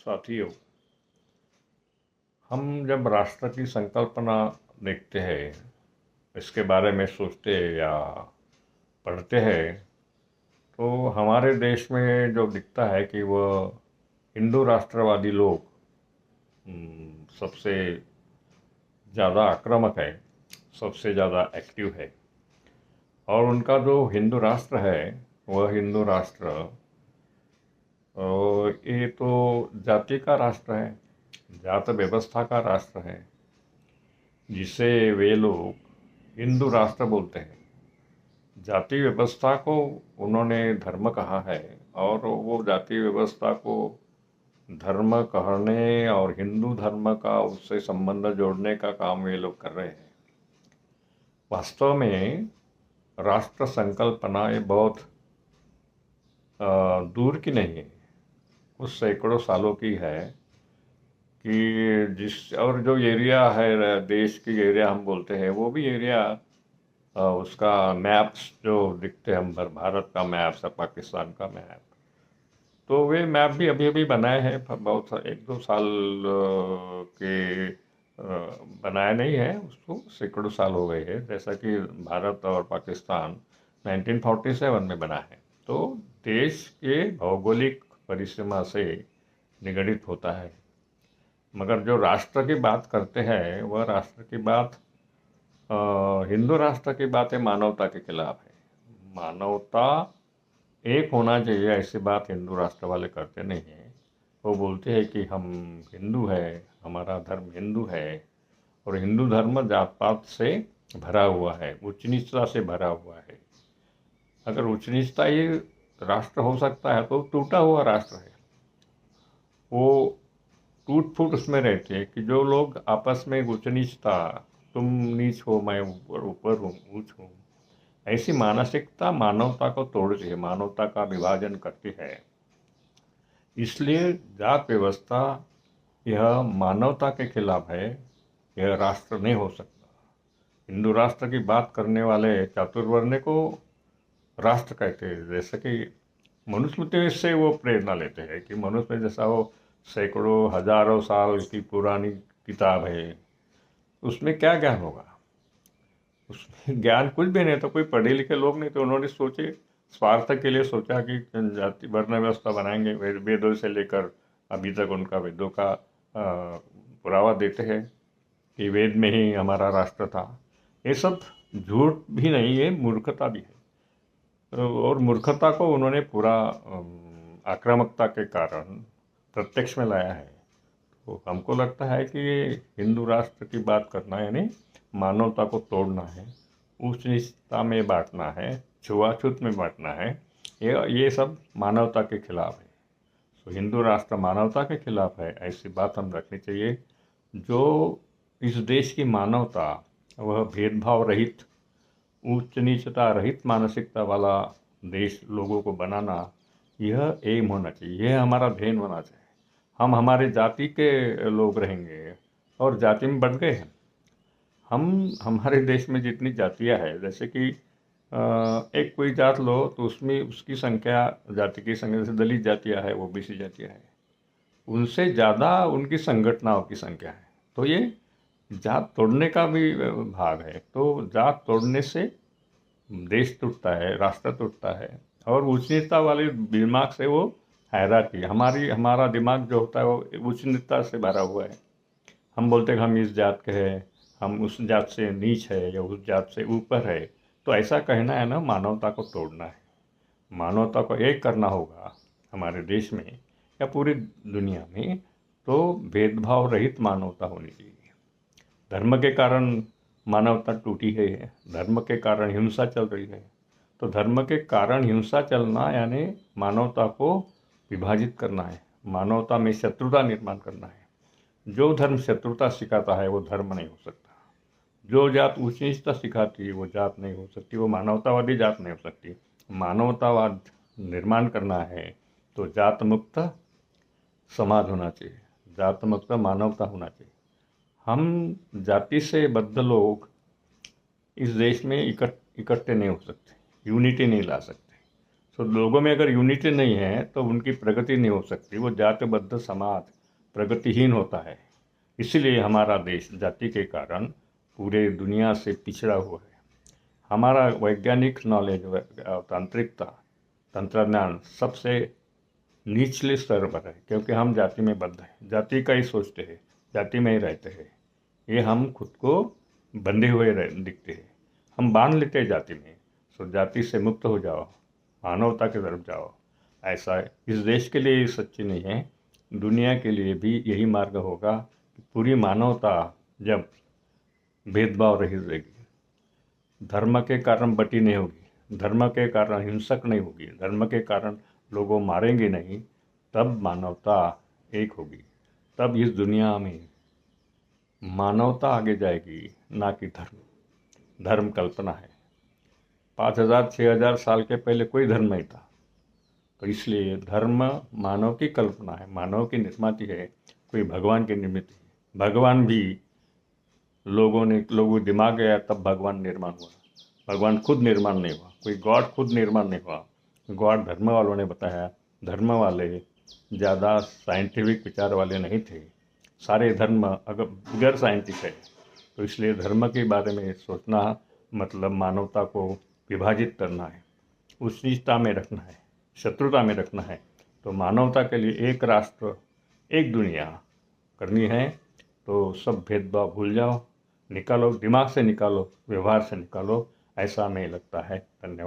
साथियों, हम जब राष्ट्र की संकल्पना देखते हैं, इसके बारे में सोचते हैं या पढ़ते हैं, तो हमारे देश में जो दिखता है कि वह हिंदू राष्ट्रवादी लोग सबसे ज़्यादा आक्रामक है, सबसे ज़्यादा एक्टिव है। और उनका जो हिंदू राष्ट्र है, वह हिंदू राष्ट्र और ये तो जाति का राष्ट्र है, जात व्यवस्था का राष्ट्र है, जिसे वे लोग हिंदू राष्ट्र बोलते हैं। जाति व्यवस्था को उन्होंने धर्म कहा है और वो जाति व्यवस्था को धर्म कहने और हिंदू धर्म का उससे संबंध जोड़ने का काम वे लोग कर रहे हैं। वास्तव में राष्ट्र संकल्पना ये बहुत दूर की नहीं है, कुछ सैकड़ों सालों की है कि जिस और जो एरिया है, देश की एरिया हम बोलते हैं, वो भी एरिया उसका मैप्स जो दिखते हैं हम भारत का मैप है, पाकिस्तान का मैप, तो वे मैप भी अभी अभी बनाए हैं, बहुत एक दो साल के बनाए नहीं है, उसको सैकड़ों साल हो गए हैं। जैसा कि भारत और पाकिस्तान 1947 में बना है, तो देश के भौगोलिक परिसीमा से निगडित होता है। मगर जो राष्ट्र की बात करते हैं, वह राष्ट्र की बात हिंदू राष्ट्र की बात है, मानवता के खिलाफ है। मानवता एक होना चाहिए, ऐसी बात हिंदू राष्ट्र वाले करते नहीं हैं। वो बोलते हैं कि हम हिंदू है, हमारा धर्म हिंदू है, और हिंदू धर्म जात पात से भरा हुआ है, उच्च नीचता से भरा हुआ है। अगर उच्च नीचता ये राष्ट्र हो सकता है, तो टूटा हुआ राष्ट्र है। वो टूट फूट उसमें रहते हैं कि जो लोग आपस में उच्च नीचता, तुम नीच हो मैं ऊपर ऊपर हूँ ऊंच हूँ, ऐसी मानसिकता मानवता को तोड़ती है, मानवता का विभाजन करती है। इसलिए जात व्यवस्था यह मानवता के खिलाफ है, यह राष्ट्र नहीं हो सकता। हिंदू राष्ट्र की बात करने वाले चातुर्वर्ण को राष्ट्र कहते हैं। जैसे कि मनुस्मृति से वो प्रेरणा लेते हैं कि मनुस्मृति जैसा वो सैकड़ों हजारों साल की पुरानी किताब है, उसमें क्या ज्ञान होगा? उसमें ज्ञान कुछ भी नहीं, तो कोई पढ़े लिखे लोग नहीं, तो उन्होंने सोचे, स्वार्थ के लिए सोचा कि जाति वर्ण व्यवस्था बनाएंगे। वेदों से लेकर अभी तक उनका वेदों का पुरावा देते हैं कि वेद में ही हमारा राष्ट्र था। ये सब झूठ भी नहीं है, मूर्खता भी है। और मूर्खता को उन्होंने पूरा आक्रामकता के कारण प्रत्यक्ष में लाया है। तो हमको लगता है कि ये हिंदू राष्ट्र की बात करना यानी मानवता को तोड़ना है, ऊंच नीचता में बांटना है, छुआछूत में बांटना है, ये सब मानवता के खिलाफ है। तो हिंदू राष्ट्र मानवता के खिलाफ है, ऐसी बात हम रखनी चाहिए। जो इस देश की मानवता, वह भेदभाव रहित, उच्च नीचता रहित मानसिकता वाला देश लोगों को बनाना, यह एम होना चाहिए, यह हमारा ध्येय होना चाहिए। हम हमारे जाति के लोग रहेंगे और जाति में बढ़ गए हैं हम। हमारे देश में जितनी जातियां हैं, जैसे कि एक कोई जात लो तो उसमें उसकी संख्या, जाति की संख्या, जैसे दलित जातियां है, ओबीसी जातियां है, उनसे ज़्यादा उनकी संगठनाओं की संख्या है। तो ये जात तोड़ने का भी भाग है। तो जात तोड़ने से देश टूटता है, राष्ट्र टूटता है। और उच्च नीचता वाले दिमाग से वो हायरार्की, हमारा दिमाग जो होता है वो उच्च नीचता से भरा हुआ है। हम बोलते हैं कि हम इस जात के हैं, हम उस जात से नीच है या उस जात से ऊपर है। तो ऐसा कहना है ना, मानवता को तोड़ना है। मानवता को एक करना होगा हमारे देश में या पूरी दुनिया में। तो भेदभाव रहित मानवता होनी चाहिए। धर्म के कारण मानवता टूटी है, धर्म के कारण हिंसा चल रही है। तो धर्म के कारण हिंसा चलना यानी मानवता को विभाजित करना है, मानवता में शत्रुता निर्माण करना है। जो धर्म शत्रुता सिखाता है वो धर्म नहीं हो सकता। जो जात ऊंच नीचता सिखाती है वो जात नहीं हो सकती, वो मानवतावादी जात नहीं हो सकती। मानवतावाद निर्माण करना है तो जात मुक्त समाज होना चाहिए, जात मुक्त मानवता होना चाहिए। हम जाति से बद्ध लोग इस देश में इकट्ठे नहीं हो सकते, यूनिटी नहीं ला सकते। तो लोगों में अगर यूनिटी नहीं है तो उनकी प्रगति नहीं हो सकती। वो जातिबद्ध समाज प्रगतिहीन होता है। इसीलिए हमारा देश जाति के कारण पूरे दुनिया से पिछड़ा हुआ है। हमारा वैज्ञानिक नॉलेज, तांत्रिकता, तंत्रज्ञान सबसे निचले स्तर पर है, क्योंकि हम जाति में बद्ध हैं, जाति का ही सोचते हैं, जाति में ही रहते हैं। ये हम खुद को बंधे हुए दिखते हैं, हम बांध लेते हैं जाति में। सो जाति से मुक्त हो जाओ, मानवता की तरफ जाओ। ऐसा इस देश के लिए सच्ची नहीं है, दुनिया के लिए भी यही मार्ग होगा कि पूरी मानवता जब भेदभाव रहित रहेगी, धर्म के कारण बटी नहीं होगी, धर्म के कारण हिंसक नहीं होगी, धर्म के कारण लोगों मारेंगे नहीं, तब मानवता एक होगी। तब इस दुनिया में मानवता आगे जाएगी, ना कि धर्म। धर्म कल्पना है। 5000 6000 साल के पहले कोई धर्म नहीं था। तो इसलिए धर्म मानव की कल्पना है, मानव की निर्मित है, कोई भगवान की निर्मित है। भगवान भी लोगों दिमाग गया तब भगवान निर्माण हुआ। भगवान खुद निर्माण नहीं हुआ, कोई गॉड खुद निर्माण नहीं हुआ। गॉड धर्म वालों ने बताया। धर्म वाले ज़्यादा साइंटिफिक विचार वाले नहीं थे। सारे धर्म अगर बगैर साइंटिफिक है, तो इसलिए धर्म के बारे में सोचना मतलब मानवता को विभाजित करना है, उच्चनीचता में रखना है, शत्रुता में रखना है। तो मानवता के लिए एक राष्ट्र, एक दुनिया करनी है। तो सब भेदभाव भूल जाओ, निकालो, दिमाग से निकालो, व्यवहार से निकालो। ऐसा हमें लगता है। धन्यवाद।